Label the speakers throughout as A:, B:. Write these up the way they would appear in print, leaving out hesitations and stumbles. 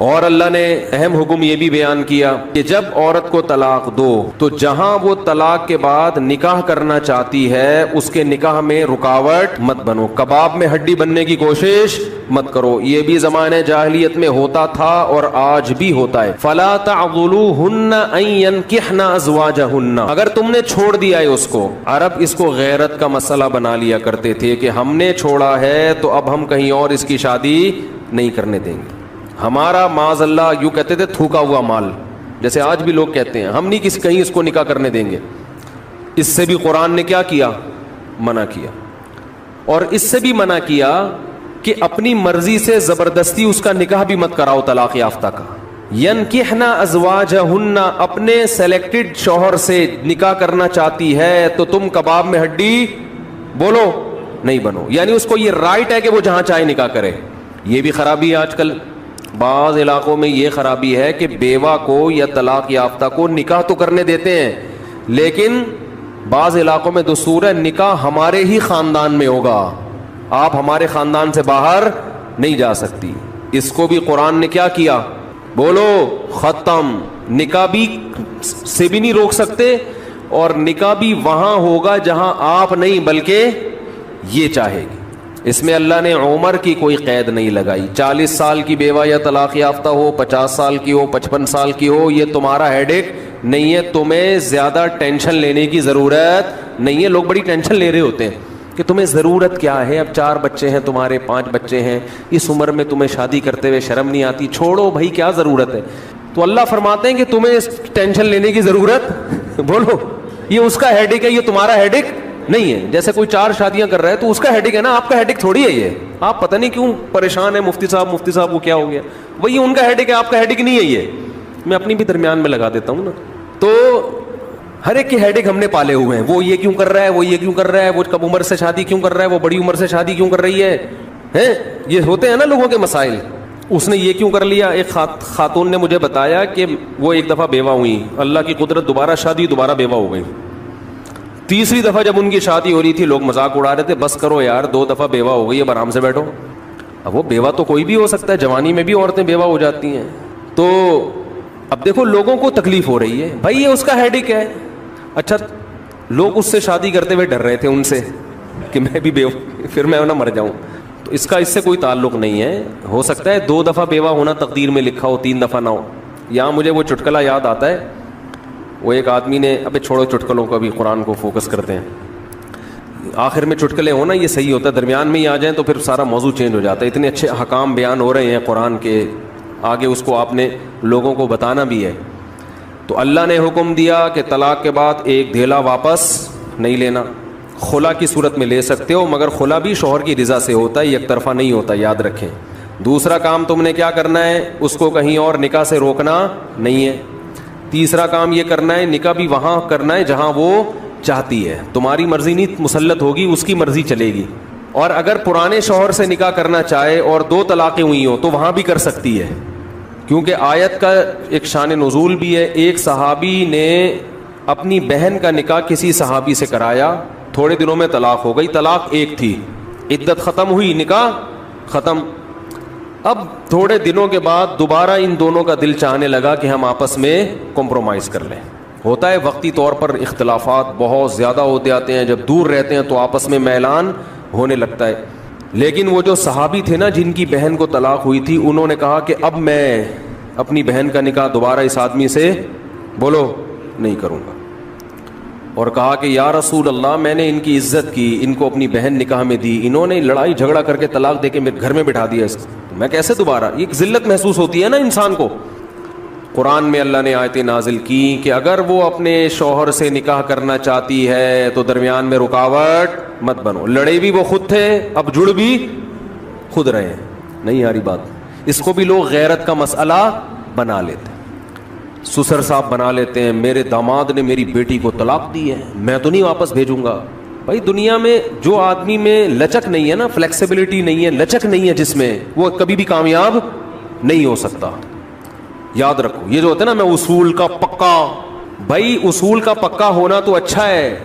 A: اور اللہ نے اہم حکم یہ بھی بیان کیا کہ جب عورت کو طلاق دو تو جہاں وہ طلاق کے بعد نکاح کرنا چاہتی ہے اس کے نکاح میں رکاوٹ مت بنو، کباب میں ہڈی بننے کی کوشش مت کرو۔ یہ بھی زمانے جاہلیت میں ہوتا تھا اور آج بھی ہوتا ہے۔ فلا تعضلوهن ان ينكحن ازواجهن، اگر تم نے چھوڑ دیا ہے اس کو، عرب اس کو غیرت کا مسئلہ بنا لیا کرتے تھے کہ ہم نے چھوڑا ہے تو اب ہم کہیں اور اس کی شادی نہیں کرنے دیں گے۔ ہمارا معاذ اللہ یوں کہتے تھے تھوکا ہوا مال، جیسے آج بھی لوگ کہتے ہیں ہم نہیں کسی کہیں اس کو نکاح کرنے دیں گے۔ اس سے بھی قرآن نے کیا کیا؟ منع کیا۔ اور اس سے بھی منع کیا کہ اپنی مرضی سے زبردستی اس کا نکاح بھی مت کراؤ طلاق یافتہ کا۔ ینکحن ازواجہن، اپنے سلیکٹڈ شوہر سے نکاح کرنا چاہتی ہے تو تم کباب میں ہڈی بولو نہیں بنو، یعنی اس کو یہ رائٹ ہے کہ وہ جہاں چاہے نکاح کرے۔ یہ بھی خرابی ہے آج کل بعض علاقوں میں، یہ خرابی ہے کہ بیوہ کو یا طلاق یافتہ کو نکاح تو کرنے دیتے ہیں لیکن بعض علاقوں میں دستور ہے نکاح ہمارے ہی خاندان میں ہوگا، آپ ہمارے خاندان سے باہر نہیں جا سکتی۔ اس کو بھی قرآن نے کیا کیا؟ بولو ختم۔ نکاح بھی سے بھی نہیں روک سکتے اور نکاح بھی وہاں ہوگا جہاں آپ نہیں بلکہ یہ چاہے گی۔ اس میں اللہ نے عمر کی کوئی قید نہیں لگائی، 40 سال کی بیوہ یا طلاق یافتہ ہو، 50 سال کی ہو، 55 سال کی ہو، یہ تمہارا ہیڈ ایک نہیں ہے، تمہیں زیادہ ٹینشن لینے کی ضرورت نہیں ہے۔ لوگ بڑی ٹینشن لے رہے ہوتے ہیں کہ تمہیں ضرورت کیا ہے، اب 4 بچے ہیں تمہارے، 5 بچے ہیں، اس عمر میں تمہیں شادی کرتے ہوئے شرم نہیں آتی؟ چھوڑو بھائی، کیا ضرورت ہے؟ تو اللہ فرماتے ہیں کہ تمہیں ٹینشن لینے کی ضرورت بولو یہ اس کا ہیڈ ایک ہے، یہ تمہارا ہیڈ ایک نہیں ہے۔ جیسے کوئی 4 شادیاں کر رہا ہے تو اس کا ہیڈک ہے نا، آپ کا ہیڈک تھوڑی ہے یہ۔ آپ پتہ نہیں کیوں پریشان ہیں، مفتی صاحب کو کیا ہو گیا، وہی ان کا ہیڈک ہے، آپ کا ہیڈک نہیں ہے یہ۔ میں اپنی بھی درمیان میں لگا دیتا ہوں نا۔ تو ہر ایک کے ہیڈک ہم نے پالے ہوئے ہیں، وہ یہ کیوں کر رہا ہے، وہ یہ کیوں کر رہا ہے، وہ کم عمر سے شادی کیوں کر رہا ہے، وہ بڑی عمر سے شادی کیوں کر رہی ہے، یہ ہوتے ہیں نا لوگوں کے مسائل۔ اس نے یہ کیوں کر لیا؟ ایک خاتون نے مجھے بتایا کہ وہ ایک دفعہ بیوہ ہوئی، اللہ کی قدرت دوبارہ شادی، دوبارہ بیوہ ہو گئی۔ تیسری دفعہ جب ان کی شادی ہو رہی تھی لوگ مذاق اڑا رہے تھے، بس کرو یار 2 دفعہ بیوہ ہو گئی، اب آرام سے بیٹھو۔ اب وہ بیوہ تو کوئی بھی ہو سکتا ہے، جوانی میں بھی عورتیں بیوہ ہو جاتی ہیں۔ تو اب دیکھو لوگوں کو تکلیف ہو رہی ہے، بھائی یہ اس کا ہیڈک ہے۔ اچھا لوگ اس سے شادی کرتے ہوئے ڈر رہے تھے ان سے کہ میں بھی بیوہ پھر میں نہ مر جاؤں، تو اس سے کوئی تعلق نہیں ہے۔ ہو سکتا ہے 2 دفعہ بیوہ ہونا تقدیر میں لکھا ہو، 3 دفعہ نہ ہو۔ یہاں مجھے وہ چٹکلا یاد آتا ہے، وہ ایک آدمی نے، ابے چھوڑو چٹکلوں کا بھی، قرآن کو فوکس کرتے ہیں۔ آخر میں چٹکلے ہونا یہ صحیح ہوتا ہے، درمیان میں ہی آ جائیں تو پھر سارا موضوع چینج ہو جاتا ہے۔ اتنے اچھے احکام بیان ہو رہے ہیں قرآن کے، آگے اس کو آپ نے لوگوں کو بتانا بھی ہے۔ تو اللہ نے حکم دیا کہ طلاق کے بعد ایک دھیلا واپس نہیں لینا، خلا کی صورت میں لے سکتے ہو مگر خلا بھی شوہر کی رضا سے ہوتا ہے، یک طرفہ نہیں ہوتا، یاد رکھیں۔ دوسرا کام تم نے کیا کرنا ہے، اس کو کہیں اور نکاح سے روکنا نہیں ہے۔ تیسرا کام یہ کرنا ہے نکاح بھی وہاں کرنا ہے جہاں وہ چاہتی ہے، تمہاری مرضی نہیں مسلط ہوگی، اس کی مرضی چلے گی۔ اور اگر پرانے شوہر سے نکاح کرنا چاہے اور 2 طلاقیں ہوئی ہوں تو وہاں بھی کر سکتی ہے، کیونکہ آیت کا ایک شان نزول بھی ہے۔ ایک صحابی نے اپنی بہن کا نکاح کسی صحابی سے کرایا، تھوڑے دنوں میں طلاق ہو گئی، طلاق ایک تھی، عدت ختم ہوئی، نکاح ختم۔ اب تھوڑے دنوں کے بعد دوبارہ ان دونوں کا دل چاہنے لگا کہ ہم آپس میں کمپرومائز کر لیں۔ ہوتا ہے وقتی طور پر اختلافات بہت زیادہ ہوتے آتے ہیں، جب دور رہتے ہیں تو آپس میں میلان ہونے لگتا ہے۔ لیکن وہ جو صحابی تھے نا جن کی بہن کو طلاق ہوئی تھی، انہوں نے کہا کہ اب میں اپنی بہن کا نکاح دوبارہ اس آدمی سے بولو نہیں کروں گا، اور کہا کہ یا رسول اللہ میں نے ان کی عزت کی، ان کو اپنی بہن نکاح میں دی، انہوں نے لڑائی جھگڑا کر کے طلاق دے کے میرے گھر میں بٹھا دیا، اس کو میں کیسے دوبارہ، ایک ذلت محسوس ہوتی ہے نا انسان کو۔ قرآن میں اللہ نے آیتیں نازل کی کہ اگر وہ اپنے شوہر سے نکاح کرنا چاہتی ہے تو درمیان میں رکاوٹ مت بنو۔ لڑے بھی وہ خود تھے، اب جڑ بھی خود رہے ہیں، نہیں آ رہی بات۔ اس کو بھی لوگ غیرت کا مسئلہ بنا لیتے ہیں، سسر صاحب بنا لیتے ہیں، میرے داماد نے میری بیٹی کو طلاق دی ہے، میں تو نہیں واپس بھیجوں گا۔ بھائی دنیا میں جو آدمی میں لچک نہیں ہے نا، فلیکسیبلٹی نہیں ہے، لچک نہیں ہے جس میں، وہ کبھی بھی کامیاب نہیں ہو سکتا۔ یاد رکھو یہ جو ہوتا ہے نا، میں اصول کا پکا، بھائی اصول کا پکا ہونا تو اچھا ہے،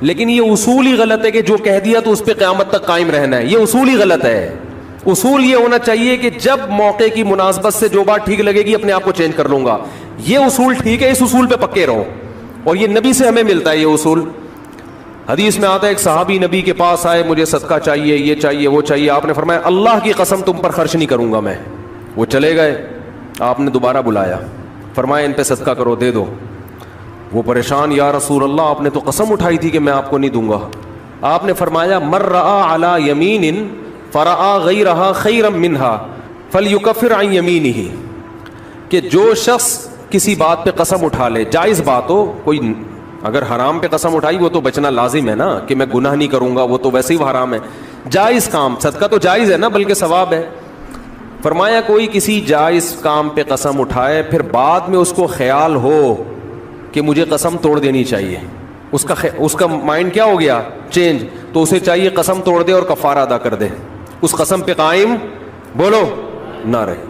A: لیکن یہ اصول ہی غلط ہے کہ جو کہہ دیا تو اس پہ قیامت تک قائم رہنا ہے، یہ اصول ہی غلط ہے۔ اصول یہ ہونا چاہیے کہ جب موقع کی مناسبت سے جو بات ٹھیک لگے گی اپنے آپ کو چینج کر لوں گا. یہ اصول ٹھیک ہے, اس اصول پہ پکے رہو, اور یہ نبی سے ہمیں ملتا ہے یہ اصول. حدیث میں آتا ہے ایک صحابی نبی کے پاس آئے, مجھے صدقہ چاہیے, یہ چاہیے, وہ چاہیے. آپ نے فرمایا اللہ کی قسم تم پر خرچ نہیں کروں گا میں. وہ چلے گئے, آپ نے دوبارہ بلایا, فرمایا ان پہ صدقہ کرو, دے دو. وہ پریشان, یا رسول اللہ آپ نے تو قسم اٹھائی تھی کہ میں آپ کو نہیں دوں گا. آپ نے فرمایا من رأى على یمین فرأى غیرها خیرا منها فلیکفر عن یمینہ, کہ جو شخص کسی بات پہ قسم اٹھا لے, جائز بات ہو, کوئی اگر حرام پہ قسم اٹھائی وہ تو بچنا لازم ہے نا, کہ میں گناہ نہیں کروں گا, وہ تو ویسے ہی حرام ہے. جائز کام, صدقہ تو جائز ہے نا, بلکہ ثواب ہے. فرمایا کوئی کسی جائز کام پہ قسم اٹھائے, پھر بعد میں اس کو خیال ہو کہ مجھے قسم توڑ دینی چاہیے, اس کا مائنڈ کیا ہو گیا, چینج, تو اسے چاہیے قسم توڑ دے اور کفارہ ادا کر دے, اس قسم پہ قائم بولو نہ رہے.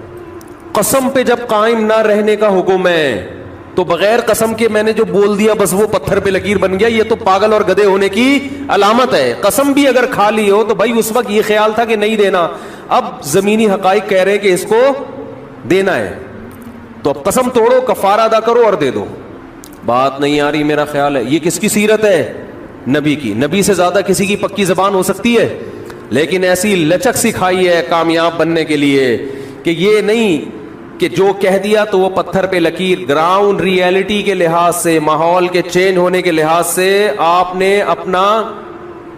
A: قسم پہ جب قائم نہ رہنے کا حکم ہے تو بغیر قسم کے میں نے جو بول دیا بس وہ پتھر پہ لکیر بن گیا, یہ تو پاگل اور گدھے ہونے کی علامت ہے. قسم بھی اگر کھا لی ہو تو بھائی اس وقت یہ خیال تھا کہ نہیں دینا, اب زمینی حقائق کہہ رہے ہیں کہ اس کو دینا ہے, تو اب قسم توڑو, کفارہ ادا کرو اور دے دو. بات نہیں آ رہی میرا خیال ہے. یہ کس کی سیرت ہے, نبی کی. نبی سے زیادہ کسی کی پکی زبان ہو سکتی ہے, لیکن ایسی لچک سکھائی ہے کامیاب بننے کے لیے کہ یہ نہیں کہ جو کہہ دیا تو وہ پتھر پہ لکیر. گراؤنڈ ریئلٹی کے لحاظ سے, ماحول کے چینج ہونے کے لحاظ سے آپ نے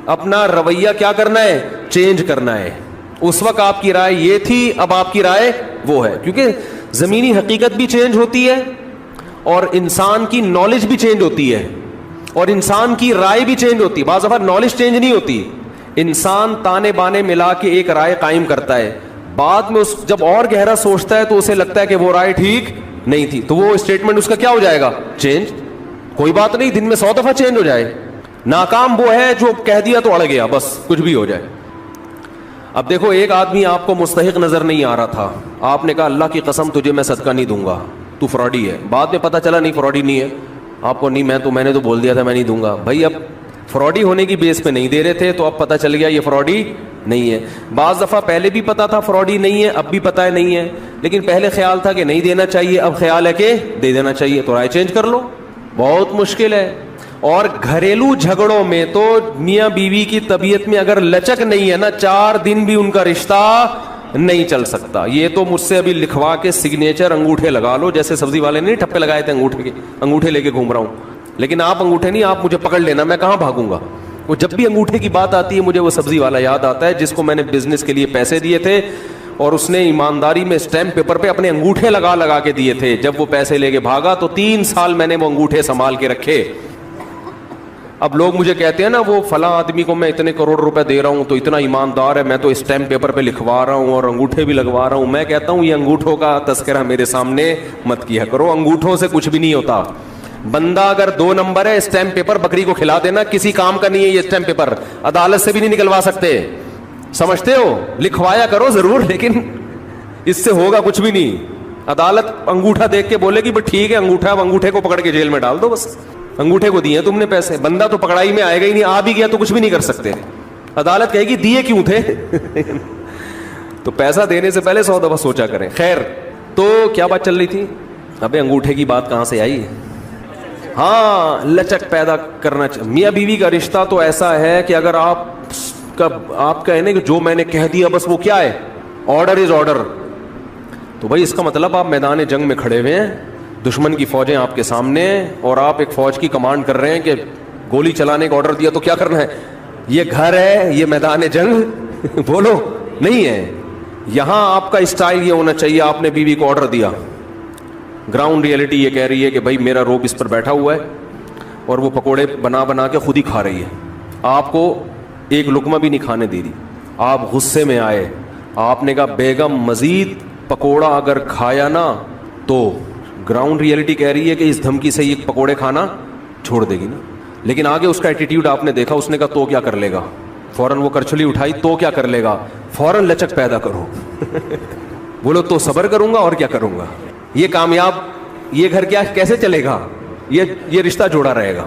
A: اپنا رویہ کیا کرنا ہے, چینج کرنا ہے. اس وقت آپ کی رائے یہ تھی, اب آپ کی رائے وہ ہے, کیونکہ زمینی حقیقت بھی چینج ہوتی ہے اور انسان کی نالج بھی چینج ہوتی ہے اور انسان کی رائے بھی چینج ہوتی ہے. بعض دفعہ نالج چینج نہیں ہوتی, انسان تانے بانے ملا کے ایک رائے قائم کرتا ہے, بعد میں اس جب اور گہرا سوچتا ہے تو اسے لگتا ہے کہ وہ رائے ٹھیک نہیں تھی, تو وہ اسٹیٹمنٹ اس کا کیا ہو جائے گا, چینج. کوئی بات نہیں, دن میں 100 دفعہ چینج ہو جائے. ناکام وہ ہے جو کہہ دیا تو اڑ گیا, بس کچھ بھی ہو جائے. اب دیکھو, ایک آدمی آپ کو مستحق نظر نہیں آ رہا تھا, آپ نے کہا اللہ کی قسم تجھے میں صدقہ نہیں دوں گا, تو فراڈی ہے. بعد میں پتہ چلا نہیں فراڈی نہیں ہے, آپ کو نہیں, میں نے تو بول دیا تھا میں نہیں دوں گا. بھائی اب فراڈی ہونے کی بیس پہ نہیں دے رہے تھے, تو اب پتہ چل گیا یہ فراڈی نہیں ہے. بعض دفعہ پہلے بھی پتا تھا فراڈی نہیں ہے, اب بھی پتا ہے نہیں ہے, لیکن پہلے خیال تھا کہ نہیں دینا چاہیے, اب خیال ہے کہ دے دینا چاہیے, تو رائے چینج کر لو. بہت مشکل ہے. اور گھریلو جھگڑوں میں تو میاں بیوی کی طبیعت میں اگر لچک نہیں ہے نا, 4 دن بھی ان کا رشتہ نہیں چل سکتا. یہ تو مجھ سے ابھی لکھوا کے سگنیچر انگوٹھے لگا لو, جیسے سبزی والے نے ٹھپے لگائے تھے انگوٹھے لے کے گھوم رہا ہوں, لیکن آپ انگوٹھے نہیں, آپ مجھے پکڑ لینا, میں کہاں بھاگوں گا. وہ جب بھی انگوٹھے کی بات آتی ہے مجھے وہ سبزی والا یاد آتا ہے جس کو میں نے بزنس کے لیے پیسے دیے تھے, اور اس نے ایمانداری میں اسٹیمپ پیپر پہ اپنے انگوٹھے لگا کے دیے تھے. جب وہ پیسے لے کے بھاگا تو 3 سال میں نے وہ انگوٹھے سنبھال کے رکھے. اب لوگ مجھے کہتے ہیں نا, وہ فلاں آدمی کو میں اتنے کروڑ روپے دے رہا ہوں تو اتنا ایماندار ہے, میں تو اسٹیمپ پیپر پہ لکھوا رہا ہوں اور انگوٹھے بھی لگوا رہا ہوں. میں کہتا ہوں یہ انگوٹھوں کا تذکرہ میرے سامنے مت کیا کرو, انگوٹھوں سے کچھ بھی نہیں ہوتا. بندہ اگر 2 نمبر ہے, اسٹیمپ پیپر بکری کو کھلا دینا, کسی کام کا نہیں ہے یہ اسٹیمپ پیپر, عدالت سے بھی نہیں نکلوا سکتے. سمجھتے ہو, لکھوایا کرو ضرور, لیکن اس سے ہوگا کچھ بھی نہیں. عدالت انگوٹھا دیکھ کے بولے گی بس ٹھیک ہے انگوٹھا, اب انگوٹھے کو پکڑ کے جیل میں ڈال دو, بس انگوٹھے کو دیے تم نے پیسے. بندہ تو پکڑائی میں آئے گا ہی نہیں, آ بھی گیا تو کچھ بھی نہیں کر سکتے. عدالت کہے گی دیے کیوں تھے. تو پیسہ دینے سے پہلے 100 دفعہ سوچا کریں. خیر, تو کیا بات چل رہی تھی, ابے انگوٹھے کی بات کہاں سے آئی. ہاں, لچک پیدا کرنا چاہیے. میاں بیوی کا رشتہ تو ایسا ہے کہ اگر آپ کہنے کہ جو میں نے کہہ دیا بس وہ کیا ہے, آرڈر از آرڈر, تو بھائی اس کا مطلب آپ میدان جنگ میں کھڑے ہوئے ہیں, دشمن کی فوجیں آپ کے سامنے ہیں, اور آپ ایک فوج کی کمانڈ کر رہے ہیں کہ گولی چلانے کا آرڈر دیا تو کیا کرنا ہے. یہ گھر ہے, یہ میدان جنگ بولو نہیں ہے. یہاں آپ کا اسٹائل یہ ہونا چاہیے, آپ نے بیوی کو آرڈر دیا, گراؤنڈ ریئلٹی یہ کہہ رہی ہے کہ بھائی میرا روب اس پر بیٹھا ہوا ہے اور وہ پکوڑے بنا کے خود ہی کھا رہی ہے, آپ کو ایک لقمہ بھی نہیں کھانے دے رہی. آپ غصے میں آئے, آپ نے کہا بیگم مزید پکوڑا اگر کھایا نا تو گراؤنڈ ریئلٹی کہہ رہی ہے کہ اس دھمکی سے یہ پکوڑے کھانا چھوڑ دے گی نا. لیکن آگے اس کا ایٹیٹیوڈ آپ نے دیکھا, اس نے کہا تو کیا کر لے گا, فوراً وہ کرچلی اٹھائی, تو کیا کر لے گا, فوراً لچک پیدا کرو. بولو تو صبر کروں گا اور کیا کروں گا. یہ کامیاب, یہ گھر کیا کیسے چلے گا, یہ رشتہ جوڑا رہے گا.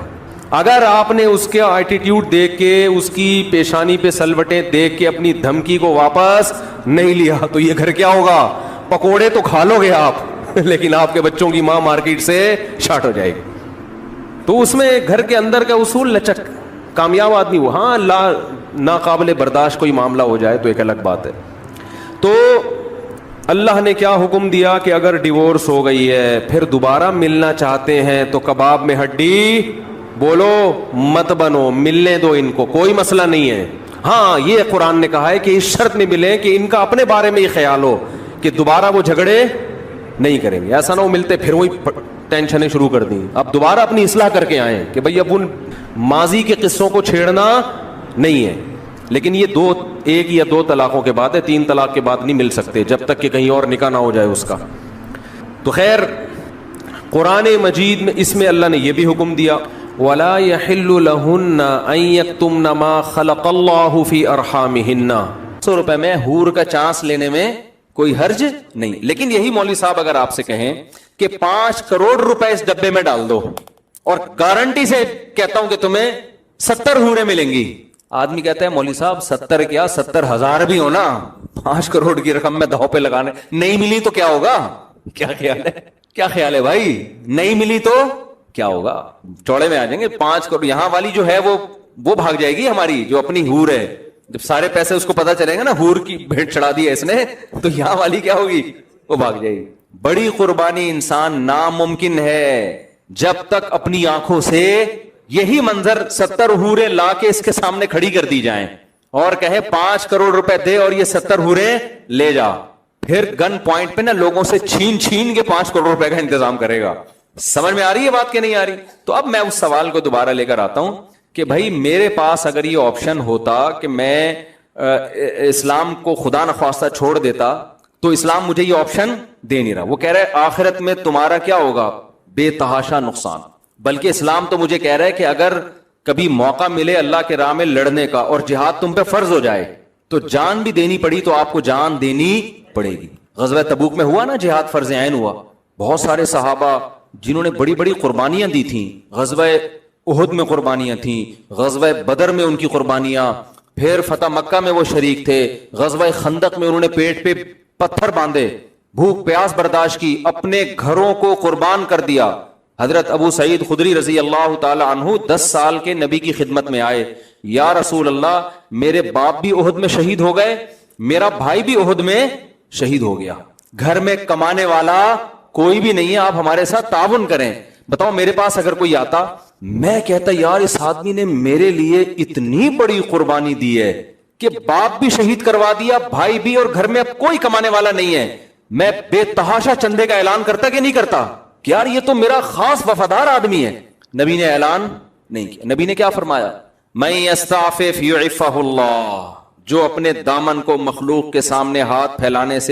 A: اگر آپ نے اس کے ایٹیٹیوڈ دیکھ کے, اس کی پیشانی پہ سلوٹیں دیکھ کے اپنی دھمکی کو واپس نہیں لیا تو یہ گھر کیا ہوگا؟ پکوڑے تو کھا لو گے آپ لیکن آپ کے بچوں کی ماں مارکیٹ سے شارٹ ہو جائے گی. تو اس میں گھر کے اندر کا اصول لچک, کامیاب آدمی وہ. ہاں ناقابل برداشت کوئی معاملہ ہو جائے تو ایک الگ بات ہے. تو اللہ نے کیا حکم دیا کہ اگر ڈیورس ہو گئی ہے پھر دوبارہ ملنا چاہتے ہیں تو کباب میں ہڈی بولو مت بنو, ملنے دو ان کو, کوئی مسئلہ نہیں ہے. ہاں یہ قرآن نے کہا ہے کہ اس شرط میں ملیں کہ ان کا اپنے بارے میں یہ خیال ہو کہ دوبارہ وہ جھگڑے نہیں کریں گے. ایسا نہ ہو ملتے پھر وہی ٹینشنیں شروع کر دیں, اب دوبارہ اپنی اصلاح کر کے آئیں کہ بھئی اب ان ماضی کے قصوں کو چھیڑنا نہیں ہے. لیکن یہ ایک یا دو طلاقوں کے بعد ہے, 3 طلاق کے بعد نہیں مل سکتے جب تک کہ کہیں اور نکاح نہ ہو جائے اس کا. تو خیر قرآن مجید میں اس میں اللہ نے یہ بھی حکم دیا وَلَا يَحِلُّ لَهُنَّ أَن يَكْتُمْنَ مَا خَلَقَ اللَّهُ فِي أَرْحَامِهِنَّ. 100 روپے میں حور کا چانس لینے میں کوئی حرج نہیں. لیکن یہی مولوی صاحب اگر آپ سے کہیں کہ 5 کروڑ روپے اس ڈبے میں ڈال دو اور گارنٹی سے کہتا ہوں کہ تمہیں 70 حوریں ملیں گی, آدمی کہتا ہے مولوی صاحب 70 کیا 70,000 بھی ہو نا, 5 کروڑ کی رقم میں داؤ پہ لگانے, نہیں ملی تو کیا ہوگا؟ کیا خیال ہے, کیا خیال ہے بھائی؟ نہیں ملی تو کیا ہوگا؟ چوڑے میں آ جائیں گے. 5 کروڑ یہاں والی جو ہے وہ بھاگ جائے گی ہماری جو اپنی حور ہے. جب سارے پیسے اس کو پتا چلیں گے نا حور کی بھیٹ چڑھا دی ہے اس نے, تو یہاں والی کیا ہوگی؟ وہ بھاگ جائے گی. بڑی قربانی انسان ناممکن ہے جب تک اپنی آنکھوں سے یہی منظر 70 حوریں لا کے اس کے سامنے کھڑی کر دی جائیں اور کہے 5 کروڑ روپے دے اور یہ 70 حوریں لے جا, پھر گن پوائنٹ پہ نا لوگوں سے چھین کے 5 کروڑ روپے کا انتظام کرے گا. سمجھ میں آ رہی ہے بات کہ نہیں آ رہی؟ تو اب میں اس سوال کو دوبارہ لے کر آتا ہوں کہ بھائی میرے پاس اگر یہ آپشن ہوتا کہ میں اسلام کو خدا نخواستہ چھوڑ دیتا تو اسلام مجھے یہ آپشن دے نہیں رہا. وہ کہہ رہا ہے آخرت میں تمہارا کیا ہوگا؟ بے تحاشا نقصان. بلکہ اسلام تو مجھے کہہ رہا ہے کہ اگر کبھی موقع ملے اللہ کے راہ میں لڑنے کا اور جہاد تم پہ فرض ہو جائے تو جان بھی دینی پڑی تو آپ کو جان دینی پڑے گی. غزوہ تبوک میں ہوا نا جہاد فرض عین ہوا, بہت سارے صحابہ جنہوں نے بڑی بڑی قربانیاں دی تھیں, غزوہ احد میں قربانیاں تھیں, غزوہ بدر میں ان کی قربانیاں, پھر فتح مکہ میں وہ شریک تھے, غزوہ خندق میں انہوں نے پیٹ پہ پتھر باندھے, بھوک پیاس برداشت کی, اپنے گھروں کو قربان کر دیا. حضرت ابو سعید خدری رضی اللہ تعالی عنہ 10 سال کے نبی کی خدمت میں آئے, یا رسول اللہ میرے باپ بھی احد میں شہید ہو گئے, میرا بھائی بھی احد میں شہید ہو گیا, گھر میں کمانے والا کوئی بھی نہیں ہے, آپ ہمارے ساتھ تعاون کریں. بتاؤ میرے پاس اگر کوئی آتا, میں کہتا یار اس آدمی نے میرے لیے اتنی بڑی قربانی دی ہے کہ باپ بھی شہید کروا دیا, بھائی بھی, اور گھر میں اب کوئی کمانے والا نہیں ہے, میں بے تحاشا چندے کا اعلان کرتا کہ نہیں کرتا کہ یار یہ تو میرا خاص وفادار آدمی ہے. نبی نے اعلان نہیں کیا. نبی نے کیا فرمایا؟ من یستعفف یعفہ اللہ, جو اپنے دامن کو مخلوق کے سامنے ہاتھ پھیلانے سے